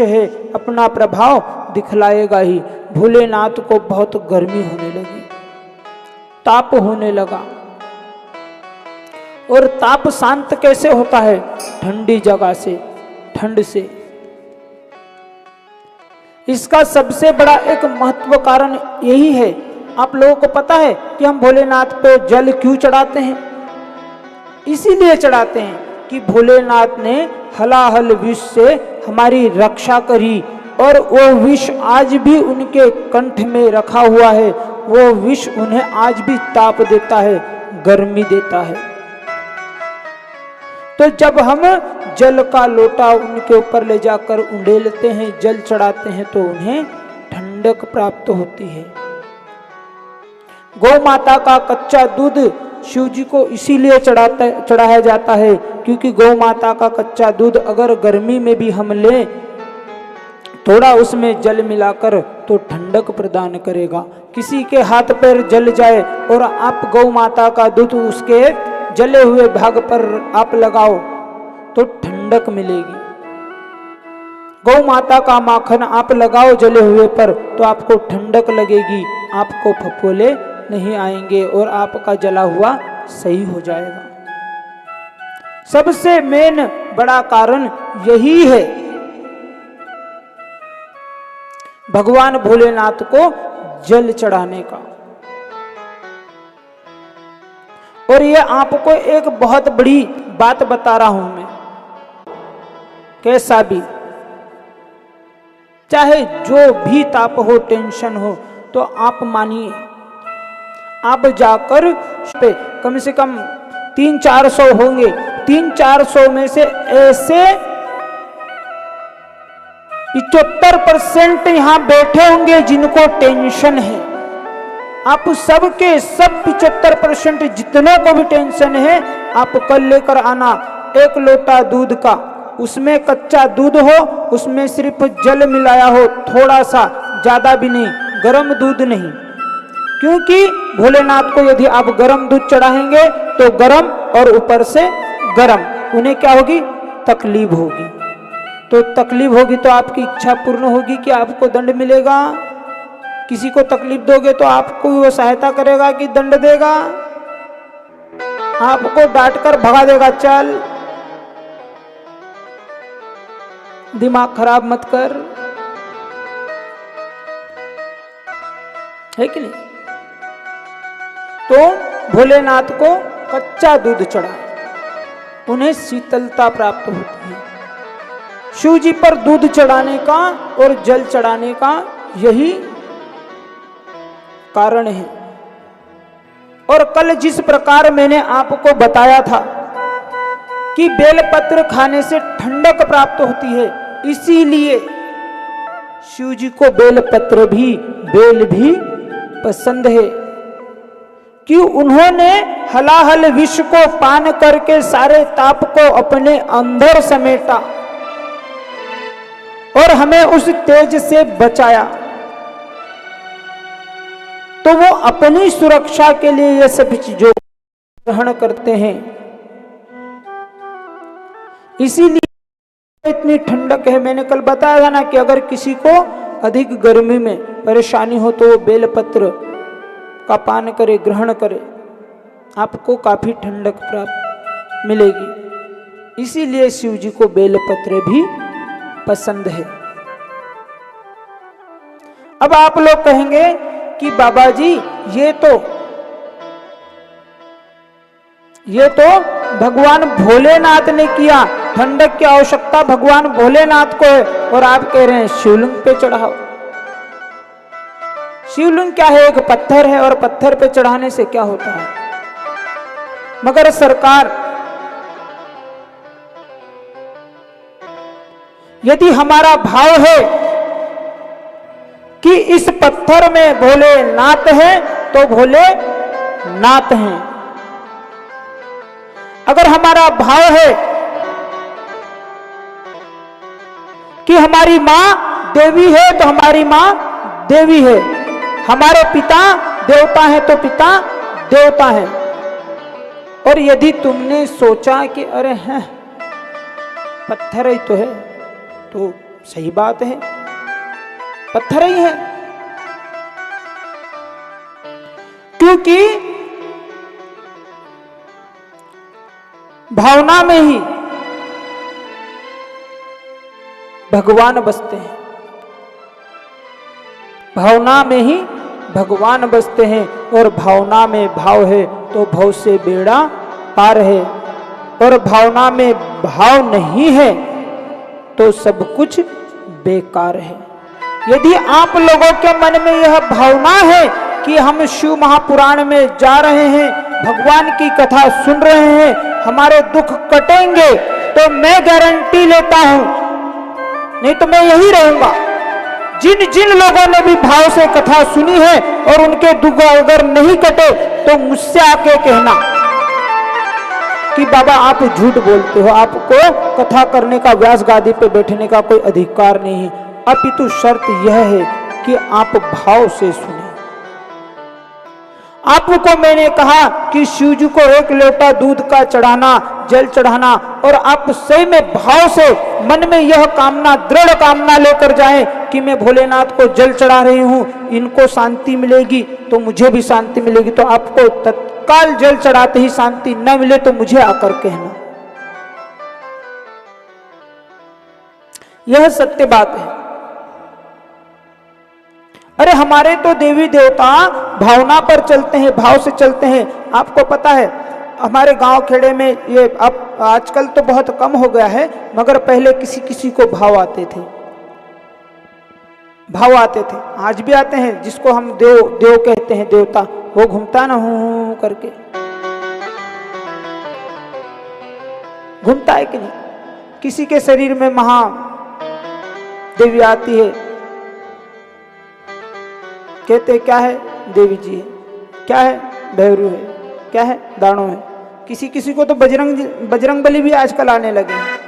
है अपना प्रभाव दिखलाएगा ही। भोलेनाथ को बहुत गर्मी होने लगी, ताप होने लगा। और ताप शांत कैसे होता है? ठंडी जगह से, ठंड से। इसका सबसे बड़ा एक महत्व कारण यही है। आप लोगों को पता है कि हम भोलेनाथ पे जल क्यों चढ़ाते हैं? इसीलिए चढ़ाते हैं कि भोलेनाथ ने हलाहल विष से हमारी रक्षा करी, और वो विष आज भी उनके कंठ में रखा हुआ है। वो विष उन्हें आज भी ताप देता है, गर्मी देता है। तो जब हम जल का लोटा उनके ऊपर ले जाकर उंडेलते हैं, जल चढ़ाते हैं, तो उन्हें ठंडक प्राप्त होती है। गौ माता का कच्चा दूध शिव जी को इसीलिए चढ़ाया जाता है क्योंकि गौ माता का कच्चा दूध अगर गर्मी में भी हम लें, थोड़ा उसमें जल मिलाकर, तो ठंडक प्रदान करेगा। किसी के हाथ पैर जल जाए और आप गौ माता का दूध उसके जले हुए भाग पर आप लगाओ तो ठंडक मिलेगी। गौ माता का माखन आप लगाओ जले हुए पर तो आपको ठंडक लगेगी, आपको फफोले नहीं आएंगे और आपका जला हुआ सही हो जाएगा। सबसे मेन बड़ा कारण यही है भगवान भोलेनाथ को जल चढ़ाने का। और ये आपको एक बहुत बड़ी बात बता रहा हूं मैं, कैसा भी चाहे जो भी ताप हो, टेंशन हो, तो आप मानिए, आप जाकर पे कम से कम 300-400 होंगे, 300-400 में से ऐसे 75% यहाँ बैठे होंगे जिनको टेंशन है। आप सबके सब 75% जितने को भी टेंशन है, आप कल लेकर आना 1 लोटा दूध का, उसमें कच्चा दूध हो, उसमें सिर्फ जल मिलाया हो थोड़ा सा, ज्यादा भी नहीं, गर्म दूध नहीं। क्योंकि भोलेनाथ को यदि आप गर्म दूध चढ़ाएंगे तो गर्म और ऊपर से गर्म, उन्हें क्या होगी? तकलीफ होगी। तो तकलीफ होगी तो आपकी इच्छा पूर्ण होगी कि आपको दंड मिलेगा। किसी को तकलीफ दोगे तो आपको वो सहायता करेगा कि दंड देगा? आपको डांटकर भगा देगा, चल दिमाग खराब मत कर, है कि नहीं? तो भोलेनाथ को कच्चा दूध चढ़ाए, उन्हें शीतलता प्राप्त होती है। शिव जी पर दूध चढ़ाने का और जल चढ़ाने का यही कारण है। और कल जिस प्रकार मैंने आपको बताया था कि बेलपत्र खाने से ठंडक प्राप्त होती है, इसीलिए शिव जी को बेलपत्र भी, बेल भी पसंद है कि उन्होंने हलाहल विष को पान करके सारे ताप को अपने अंदर समेटा और हमें उस तेज से बचाया। तो वो अपनी सुरक्षा के लिए ये सब चीजों ग्रहण करते हैं। इसीलिए इतनी ठंडक है। मैंने कल बताया था ना कि अगर किसी को अधिक गर्मी में परेशानी हो तो वो बेलपत्र का पान करे, ग्रहण करे, आपको काफी ठंडक प्राप्त मिलेगी। इसीलिए शिव जी को बेलपत्र भी पसंद है। अब आप लोग कहेंगे कि बाबा जी ये तो भगवान भोलेनाथ ने किया, ठंडक की आवश्यकता भगवान भोलेनाथ को है, और आप कह रहे हैं शिवलिंग पे चढ़ाओ। शिवलिंग क्या है? एक पत्थर है, और पत्थर पे चढ़ाने से क्या होता है? मगर सरकार, यदि हमारा भाव है कि इस पत्थर में भोलेनाथ है तो भोलेनाथ हैं। अगर हमारा भाव है कि हमारी मां देवी है तो हमारी मां देवी है, हमारे पिता देवता है तो पिता देवता है। और यदि तुमने सोचा कि अरे हैं पत्थर ही तो है, तो सही बात है, पत्थर ही है, क्योंकि भावना में ही भगवान बसते हैं, भावना में ही भगवान बसते हैं। और भावना में भाव है तो भव से बेड़ा पार है, और भावना में भाव नहीं है तो सब कुछ बेकार है। यदि आप लोगों के मन में यह भावना है कि हम शिव महापुराण में जा रहे हैं, भगवान की कथा सुन रहे हैं, हमारे दुख कटेंगे, तो मैं गारंटी लेता हूं, नहीं तो मैं यही रहूंगा। जिन जिन लोगों ने भी भाव से कथा सुनी है और उनके दुख अगर नहीं कटे तो मुझसे आके कहना कि बाबा आप झूठ बोलते हो, आपको कथा करने का, व्यास गादी पे बैठने का कोई अधिकार नहीं है। अपितु शर्त यह है कि आप भाव से सुने। आपको मैंने कहा कि शिव जी को एक लोटा दूध का चढ़ाना, जल चढ़ाना, और आप सही में भाव से मन में यह कामना, दृढ़ कामना लेकर जाएं कि मैं भोलेनाथ को जल चढ़ा रही हूं, इनको शांति मिलेगी तो मुझे भी शांति मिलेगी। तो आपको तत्काल जल चढ़ाते ही शांति न मिले तो मुझे आकर कहना, यह सत्य बात है। अरे हमारे तो देवी देवता भावना पर चलते हैं, भाव से चलते हैं। आपको पता है हमारे गांव खेड़े में ये अब आजकल तो बहुत कम हो गया है, मगर पहले किसी किसी को भाव आते थे, भाव आते थे, आज भी आते हैं। जिसको हम देव कहते हैं, देवता, वो घूमता ना हूं करके, घूमता है कि नहीं? किसी के शरीर में महा देवी आती है, कहते क्या है? देवी जी है। क्या है? भैरू है। क्या है? दानो है। किसी किसी को तो बजरंग बली भी आजकल आने लगे हैं।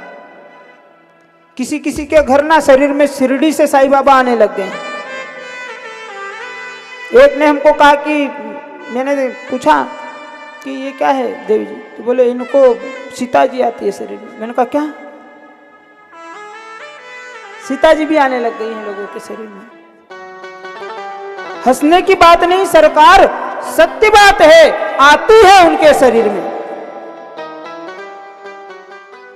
किसी किसी के घर ना शरीर में शिरडी से साईं बाबा आने लग गए हैं। एक ने हमको कहा कि, मैंने पूछा कि ये क्या है देवी जी, तो बोले इनको सीता जी आती है शरीर में। मैंने कहा क्या? सीता जी भी आने लग गई हैं लोगों के शरीर में। हंसने की बात नहीं सरकार, सत्य बात है, आती है उनके शरीर में।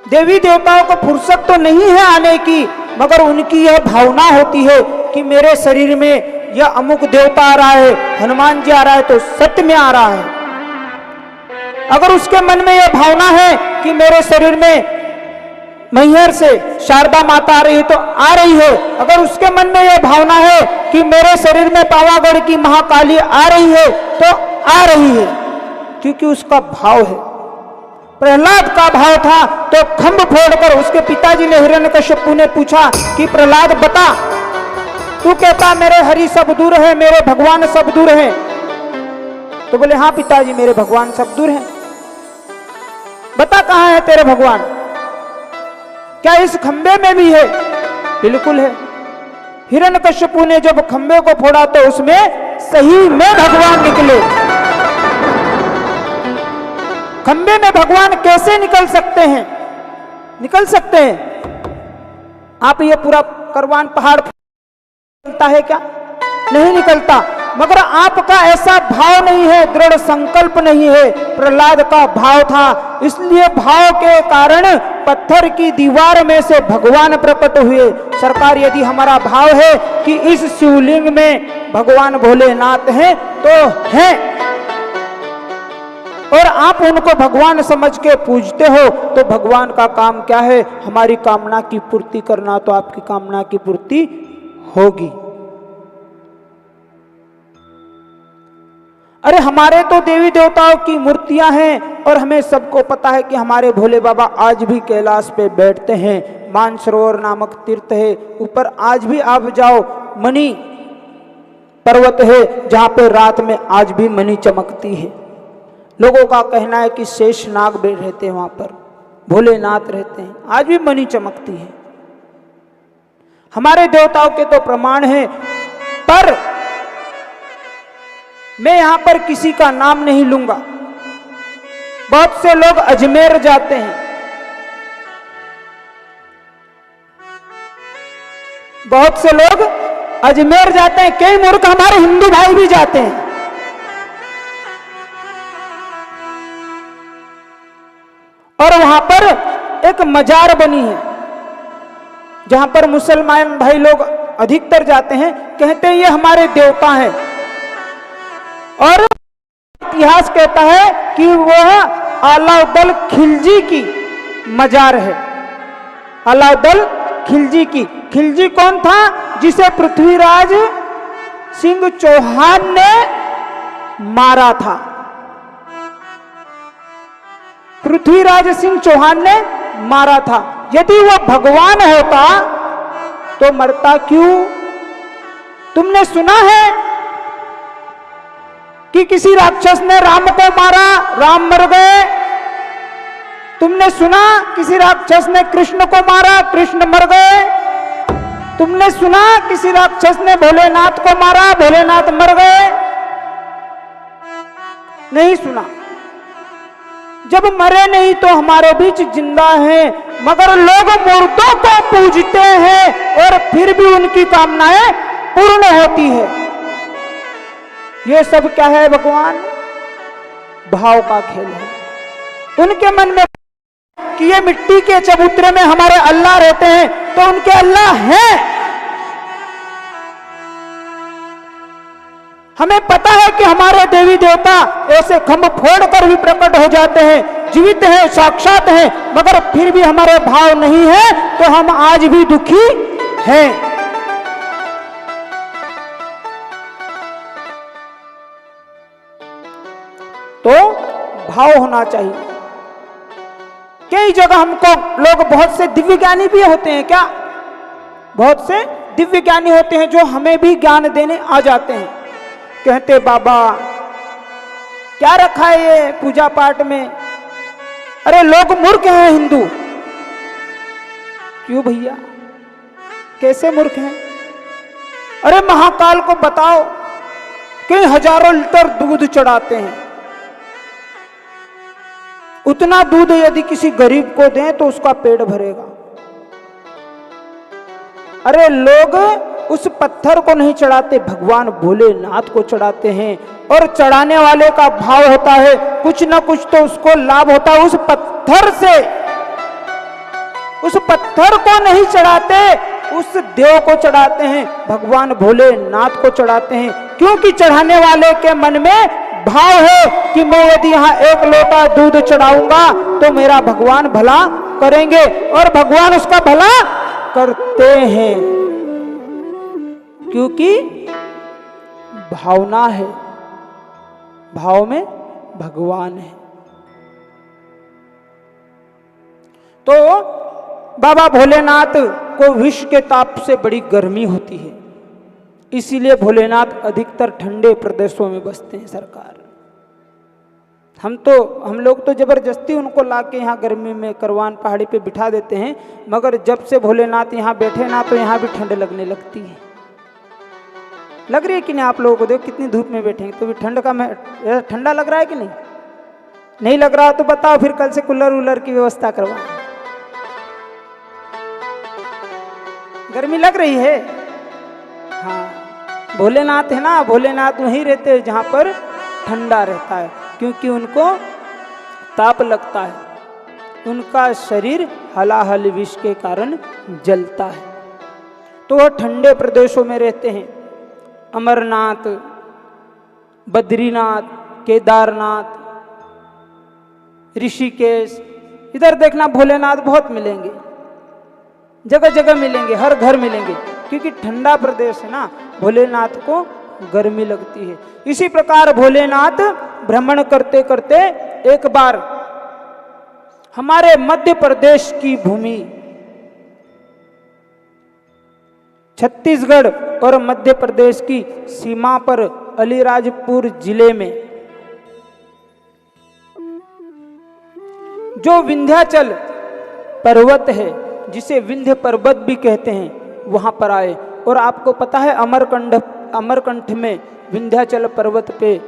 देवी देवताओं को फुर्सत तो नहीं है आने की, मगर उनकी यह भावना होती है कि मेरे शरीर में यह अमुक देवता आ रहा है, हनुमान जी आ रहा है, तो सत्य में आ रहा है। अगर उसके मन में यह भावना है कि मेरे शरीर में मैहर से शारदा माता आ रही है, तो आ रही है। अगर उसके मन में यह भावना है कि मेरे शरीर में पावागढ़ की महाकाली आ रही है, तो आ रही है, क्योंकि उसका भाव है। प्रहलाद का भाव था, तो खंभ फोड़कर उसके पिताजी ने, हिरण्यकश्यपु ने पूछा कि प्रहलाद बता, तू कहता मेरे हरि सब दूर है, मेरे भगवान सब दूर है। तो बोले हाँ पिताजी, मेरे भगवान सब दूर है। बता कहां है तेरे भगवान? क्या इस खंबे में भी है? बिल्कुल है। हिरण्यकश्यपु ने जब खंबे को फोड़ा तो उसमें सही में भगवान निकले। खंबे में भगवान कैसे निकल सकते हैं? निकल सकते हैं। आप ये पूरा करवान पहाड़ निकलता है क्या? नहीं निकलता। मगर आपका ऐसा भाव नहीं है, दृढ़ संकल्प नहीं है। प्रहलाद का भाव था, इसलिए भाव के कारण पत्थर की दीवार में से भगवान प्रकट हुए। सरकार, यदि हमारा भाव है कि इस शिवलिंग में भगवान भोलेनाथ हैं, तो हैं, और आप उनको भगवान समझ के पूजते हो, तो भगवान का काम क्या है? हमारी कामना की पूर्ति करना। तो आपकी कामना की पूर्ति होगी। अरे हमारे तो देवी देवताओं की मूर्तियां हैं, और हमें सबको पता है कि हमारे भोले बाबा आज भी कैलाश पे बैठते हैं। मानसरोवर नामक तीर्थ है, ऊपर आज भी आप जाओ, मणि पर्वत है, जहां पे रात में आज भी मणि चमकती है। लोगों का कहना है कि शेष नाग रहते हैं वहां पर, भोलेनाथ रहते हैं, आज भी मणि चमकती है। हमारे देवताओं के तो प्रमाण है। पर मैं यहां पर किसी का नाम नहीं लूंगा। बहुत से लोग अजमेर जाते हैं, बहुत से लोग अजमेर जाते हैं, कई मूर्ख हमारे हिंदू भाई भी जाते हैं। और वहां पर एक मजार बनी है जहां पर मुसलमान भाई लोग अधिकतर जाते हैं, कहते हैं ये हमारे देवता हैं। और इतिहास कहता है कि वह अलाउद्दीन खिलजी की मजार है। अलाउद्दीन खिलजी की। खिलजी कौन था? जिसे पृथ्वीराज सिंह चौहान ने मारा था। पृथ्वीराज सिंह चौहान ने मारा था। यदि वह भगवान होता तो मरता क्यों? तुमने सुना है कि किसी राक्षस ने राम को मारा, राम मर गए? तुमने सुना किसी राक्षस ने कृष्ण को मारा, कृष्ण मर गए? तुमने सुना किसी राक्षस ने भोलेनाथ को मारा, भोलेनाथ मर गए? नहीं सुना। जब मरे नहीं तो हमारे बीच जिंदा हैं, मगर लोग मुर्दों को पूजते हैं और फिर भी उनकी कामनाएं पूर्ण होती है। ये सब क्या है भगवान? भाव का खेल है। उनके मन में कि ये मिट्टी के चबूतरे में हमारे अल्लाह रहते हैं तो उनके अल्लाह हैं। हमें पता है कि हमारे देवी देवता ऐसे खम्भ फोड़कर भी प्रकट हो जाते हैं, जीवित हैं, साक्षात हैं, मगर फिर भी हमारे भाव नहीं है तो हम आज भी दुखी हैं। तो भाव होना चाहिए। कई जगह हमको लोग, बहुत से दिव्य ज्ञानी भी होते हैं, क्या बहुत से दिव्य ज्ञानी होते हैं जो हमें भी ज्ञान देने आ जाते हैं। कहते बाबा क्या रखा है ये पूजा पाठ में? अरे लोग मूर्ख हैं हिंदू। क्यों भैया, कैसे मूर्ख हैं? अरे महाकाल को बताओ, कई हजारों लीटर दूध चढ़ाते हैं। उतना दूध यदि किसी गरीब को दें तो उसका पेट भरेगा। अरे लोग उस पत्थर को नहीं चढ़ाते, भगवान भोलेनाथ को चढ़ाते हैं। और चढ़ाने वाले का भाव होता है, कुछ ना कुछ तो उसको लाभ होता है उस पत्थर से। उस पत्थर को नहीं चढ़ाते, उस देव को चढ़ाते हैं, भगवान भोलेनाथ को चढ़ाते हैं। क्योंकि चढ़ाने वाले के मन में भाव है कि मैं यदि यहाँ एक लोटा दूध चढ़ाऊंगा तो मेरा भगवान भला करेंगे, और भगवान उसका भला करते हैं क्योंकि भावना है, भाव में भगवान है। तो बाबा भोलेनाथ को विश्व के ताप से बड़ी गर्मी होती है, इसीलिए भोलेनाथ अधिकतर ठंडे प्रदेशों में बसते हैं। सरकार हम लोग तो जबरदस्ती उनको लाके यहाँ गर्मी में करवान पहाड़ी पे बिठा देते हैं, मगर जब से भोलेनाथ यहाँ बैठे ना तो यहाँ भी ठंड लगने लगती है। लग रही है कि नहीं आप लोगों को? देखो कितनी धूप में बैठेंगे तो भी ठंड का ठंडा लग रहा है कि नहीं? नहीं लग रहा तो बताओ, फिर कल से कूलर वूलर की व्यवस्था करवा। गर्मी लग रही है? हाँ, भोलेनाथ है ना, भोलेनाथ वहीं रहते हैं जहाँ पर ठंडा रहता है, क्योंकि उनको ताप लगता है, उनका शरीर हलाहल विष के कारण जलता है, तो वह ठंडे प्रदेशों में रहते हैं। अमरनाथ, बद्रीनाथ, केदारनाथ, ऋषिकेश, इधर देखना भोलेनाथ बहुत मिलेंगे, जगह जगह मिलेंगे, हर घर मिलेंगे, क्योंकि ठंडा प्रदेश है ना, भोलेनाथ को गर्मी लगती है। इसी प्रकार भोलेनाथ भ्रमण करते करते एक बार हमारे मध्य प्रदेश की भूमि, छत्तीसगढ़ और मध्य प्रदेश की सीमा पर अलीराजपुर जिले में जो विंध्याचल पर्वत है, जिसे विंध्य पर्वत भी कहते हैं, वहां पर आए। और आपको पता है अमरकंठ में विंध्याचल पर्वत पे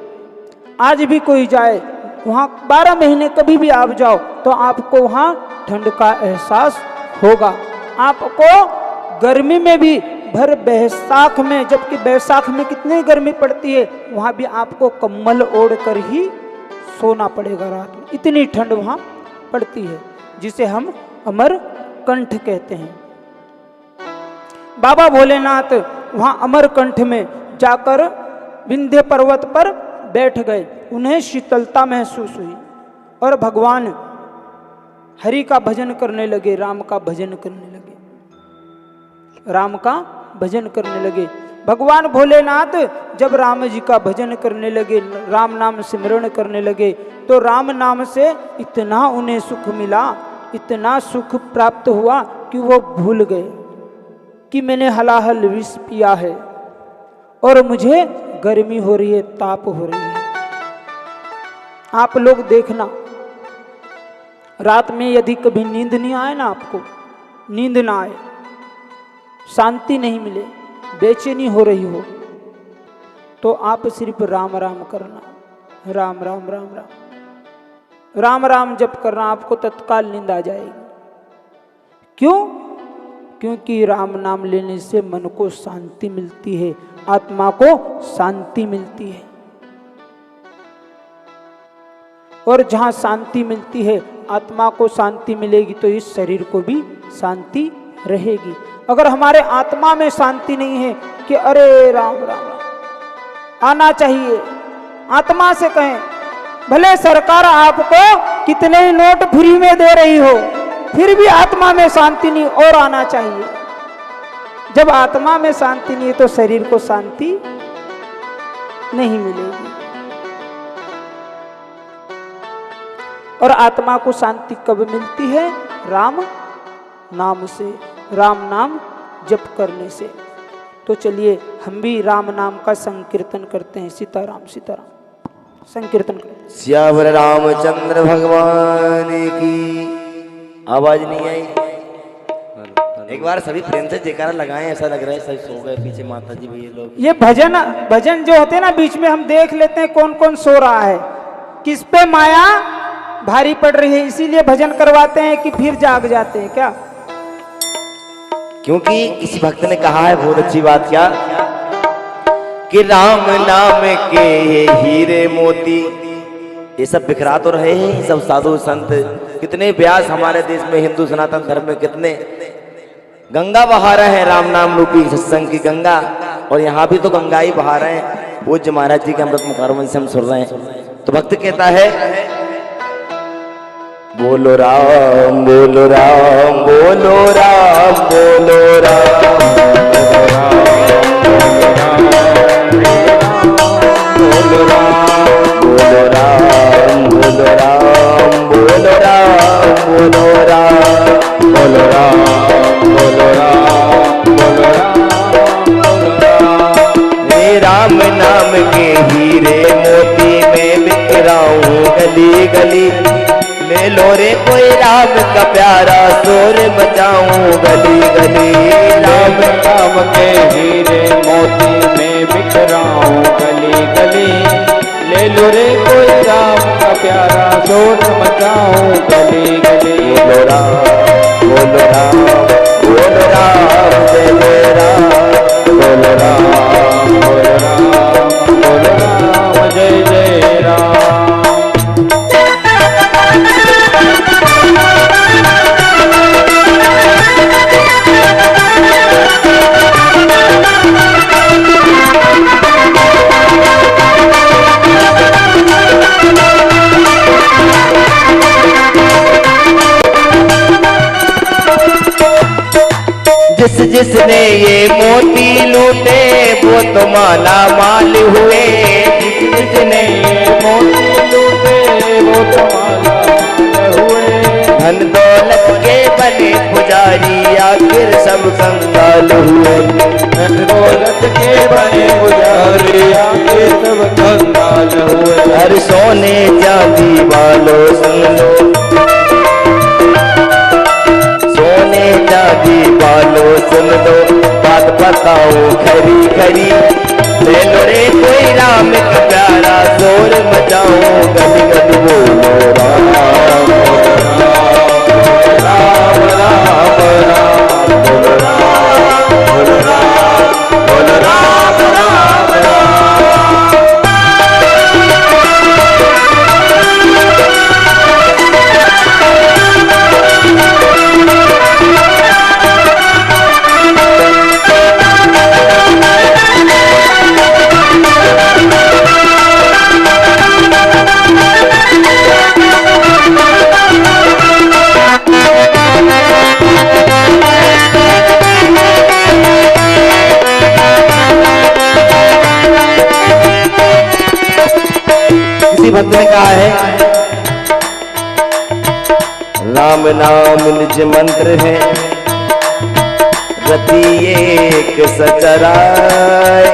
आज भी कोई जाए, वहां 12 महीने कभी भी आप जाओ तो आपको वहां ठंड का एहसास होगा। आपको गर्मी में भी भर बैसाख में, जबकि बैसाख में कितनी गर्मी पड़ती है, वहां भी आपको कम्बल ओढ़ कर ही सोना पड़ेगा रात में, इतनी ठंड वहां पड़ती है, जिसे हम अमर कंठ कहते हैं। बाबा भोलेनाथ वहां अमरकंठ में जाकर विंध्य पर्वत पर बैठ गए, उन्हें शीतलता महसूस हुई और भगवान हरि का भजन करने लगे, राम का भजन करने लगे, राम का भजन करने लगे। भगवान भोलेनाथ जब राम जी का भजन करने लगे, राम नाम सिमरण करने लगे, तो राम नाम से इतना उन्हें सुख मिला, इतना सुख प्राप्त हुआ कि वो भूल गए कि मैंने हलाहल विष पिया है और मुझे गर्मी हो रही है, ताप हो रही है। आप लोग देखना, रात में यदि कभी नींद नहीं आए ना, आपको नींद ना आए, शांति नहीं मिले, बेचैनी हो रही हो, तो आप सिर्फ राम राम करना, राम राम राम राम राम राम जप करना, आपको तत्काल नींद आ जाएगी। क्यों? क्योंकि राम नाम लेने से मन को शांति मिलती है, आत्मा को शांति मिलती है, और जहां शांति मिलती है, आत्मा को शांति मिलेगी, तो इस शरीर को भी शांति रहेगी। अगर हमारे आत्मा में शांति नहीं है कि अरे राम राम राम आना चाहिए, आत्मा से कहें, भले सरकार आपको कितने ही नोट फ्री में दे रही हो, फिर भी आत्मा में शांति नहीं, और आना चाहिए। जब आत्मा में शांति नहीं है तो शरीर को शांति नहीं मिलेगी, और आत्मा को शांति कब मिलती है? राम नाम से, राम नाम जप करने से। तो चलिए हम भी राम नाम का संकीर्तन करते हैं। सीताराम सीताराम संकीर्तन करते हैं। सियावर रामचंद्र भगवान की। आवाज नहीं आई? एक बार सभी प्रेम से जयकारा लगाएं, ऐसा लग रहा है सभी सो गए पीछे माता जी भैया लोग। ये भजन जो होते हैं ना, बीच में हम देख लेते हैं कौन कौन सो रहा है, किस पे माया भारी पड़ रही है, इसीलिए भजन करवाते हैं कि फिर जाग जाते हैं क्या? क्योंकि किसी भक्त ने कहा है बहुत अच्छी बात, क्या कि राम नाम के ये हीरे मोती, ये सब बिखरा तो रहे हैं सब साधु संत, कितने व्यास हमारे देश में हिंदू सनातन धर्म में कितने गंगा बहा रहे हैं, राम नाम रूपी सत्संग की गंगा, और यहाँ भी तो गंगा ही बहा रहे हैं। पूज्य महाराज जी के अमृत मुखारवन से हम सुन रहे हैं। तो भक्त कहता है, बोलो राम बोलो राम बोलो राम बोलो राम बोलो राम बोलो राम बोलो राम बोलो राम बोलो राम बोलो राम बोलो राम बोलो राम। हे राम नाम के हीरे मोती में बिखराऊं गली गली, ले लो रे कोई राम का प्यारा शोर मचाऊं गली गली। राम नाम के हीरे मोती में बिखराऊं गली गली, ले लो रे कोई राम का प्यारा शोर मचाऊं गली गली। बोलो राम बोलो राम बोलो राम जय राम बोलो राम बोलो राम बोलो राम जय जय राम। जिसने ये मोती लूटे वो तो माला माल हुए, जिसने ये मोती लूटे वो तो माला माल हुए। धन दौलत के बने पुजारी आखिर सब कंगाल हुए। धन दौलत के बने पुजारी आखिर सब कंगाल हुए। हर सोने चांदी वालों सुन लो, सोने चांदी वालों सुन लो, बात बताओ खरी खरी। ले लो रे कोई राम का प्यारा शोर मचाओ गली गली। बोलो राम राम राम राम बोलो राम बोलो राम बोलो राम भक्त ने कहा है, राम नाम निज मंत्र है, रति एक सचराय,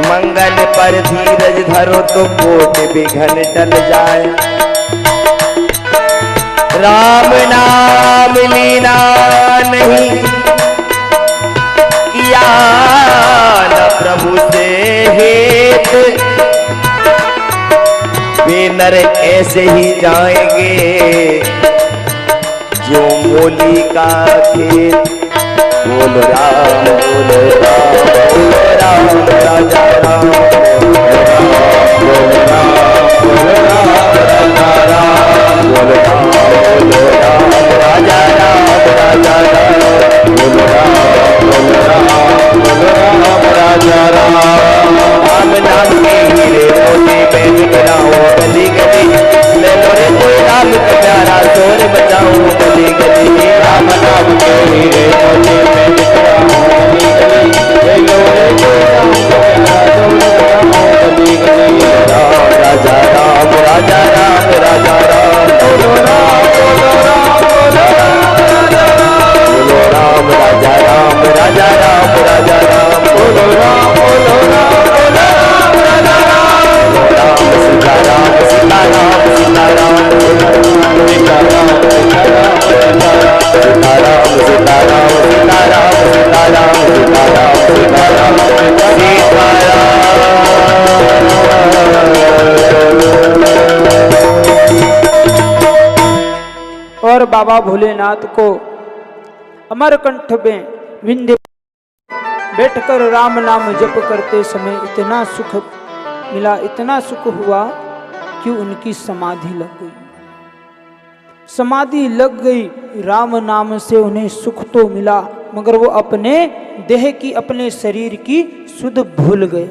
मंगल पर धीरज धरो तो कोट विघ्न टल जाए। राम नाम लीना नहीं किया न प्रभु से हेत, वे नर ऐसे ही जाएंगे जो मूली का खेत। बोलो राम बोलो राम बोलो राम राजा राम, बोलो राम बोलो राम राजा राम, बोलो राम बोलो राम राजा राम राजा राम, बोलो राम बोलो राम बोलो राम राजा राम। राम नाम के हीरे मोती में बिखराऊं गली गली, ले लो रे कोई राम का प्यारा शोर बचाऊं गली गली। राम नाम के हीरे मोती में बिखराऊं गली गली, ले लो रे कोई राम का प्यारा शोर बचाऊं गली गली। राम राजा राम राजा राम राजा राम, बोलो राम बोलो राम बोलो राम राजा राम, बोलो राम राजा राम राजा राम राजा राम, बोलो राम बोलो राम बोलो राम राजा राम। बोलो राम सीता राम सीता राम सीता राम, सीता राम सीता राम सीता राम, सीता राम सीता राम सीता राम सीता राम सीता राम सीता राम सीता राम। और बाबा भोलेनाथ को अमरकंठ में विंध्य बैठकर राम नाम जप करते समय इतना सुख मिला, इतना सुख हुआ कि उनकी समाधि लग गई। समाधि लग गई, राम नाम से उन्हें सुख तो मिला मगर वो अपने देह की, अपने शरीर की सुध भूल गए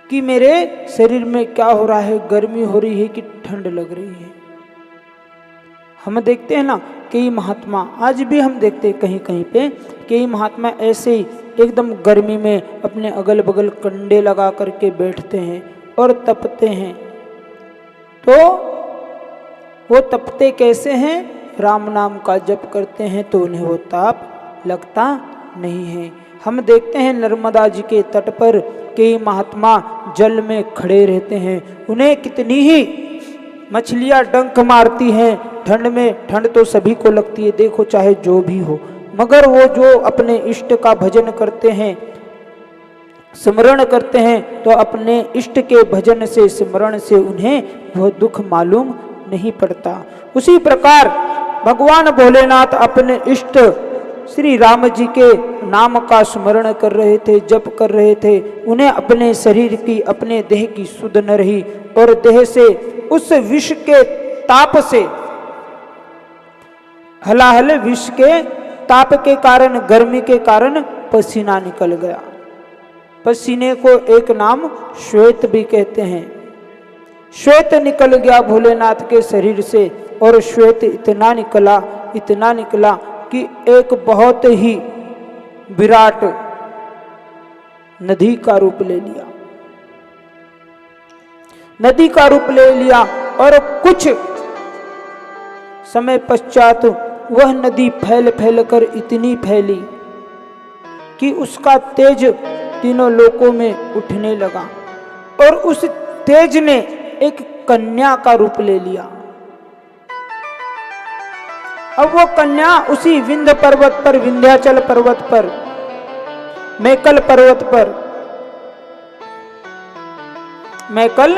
कि मेरे शरीर में क्या हो रहा है, गर्मी हो रही है कि ठंड लग रही है। हम देखते हैं ना कई महात्मा, आज भी हम देखते हैं कहीं कहीं पे कई महात्मा ऐसे ही एकदम गर्मी में अपने अगल बगल कंडे लगा करके बैठते हैं और तपते हैं। तो वो तपते कैसे हैं? राम नाम का जप करते हैं तो उन्हें वो ताप लगता नहीं है। हम देखते हैं नर्मदा जी के तट पर कई महात्मा जल में खड़े रहते हैं, उन्हें कितनी ही मछलियां डंक मारती हैं, ठंड में ठंड तो सभी को लगती है, देखो चाहे जो भी हो, मगर वो जो अपने इष्ट का भजन करते हैं, स्मरण करते हैं, तो अपने इष्ट के भजन से, स्मरण से उन्हें वह दुख मालूम नहीं पड़ता। उसी प्रकार भगवान भोलेनाथ अपने इष्ट श्री राम जी के नाम का स्मरण कर रहे थे, जप कर रहे थे, उन्हें अपने शरीर की, अपने देह की सुध न रही और देह से उस विष के ताप से, हलाहल विष के ताप के कारण, गर्मी के कारण पसीना निकल गया। पसीने को एक नाम श्वेत भी कहते हैं। श्वेत निकल गया भोलेनाथ के शरीर से और श्वेत इतना निकला कि एक बहुत ही विराट नदी का रूप ले लिया, नदी का रूप ले लिया और कुछ समय पश्चात वह नदी फैल फैल कर इतनी फैली कि उसका तेज तीनों लोकों में उठने लगा और उस तेज ने एक कन्या का रूप ले लिया। अब वो कन्या उसी विंध्य पर्वत पर, विंध्याचल पर्वत पर, मैकल पर्वत पर, मैकल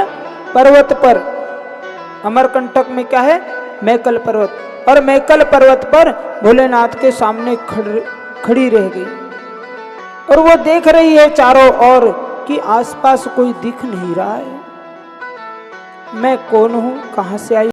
पर्वत पर, अमरकंटक में क्या है? मैकल पर्वत। और मैकल पर्वत पर भोलेनाथ के सामने खड़ी रह गई और वो देख रही है चारों ओर कि आसपास कोई दिख नहीं रहा है। मैं कौन हूं, कहां से आई?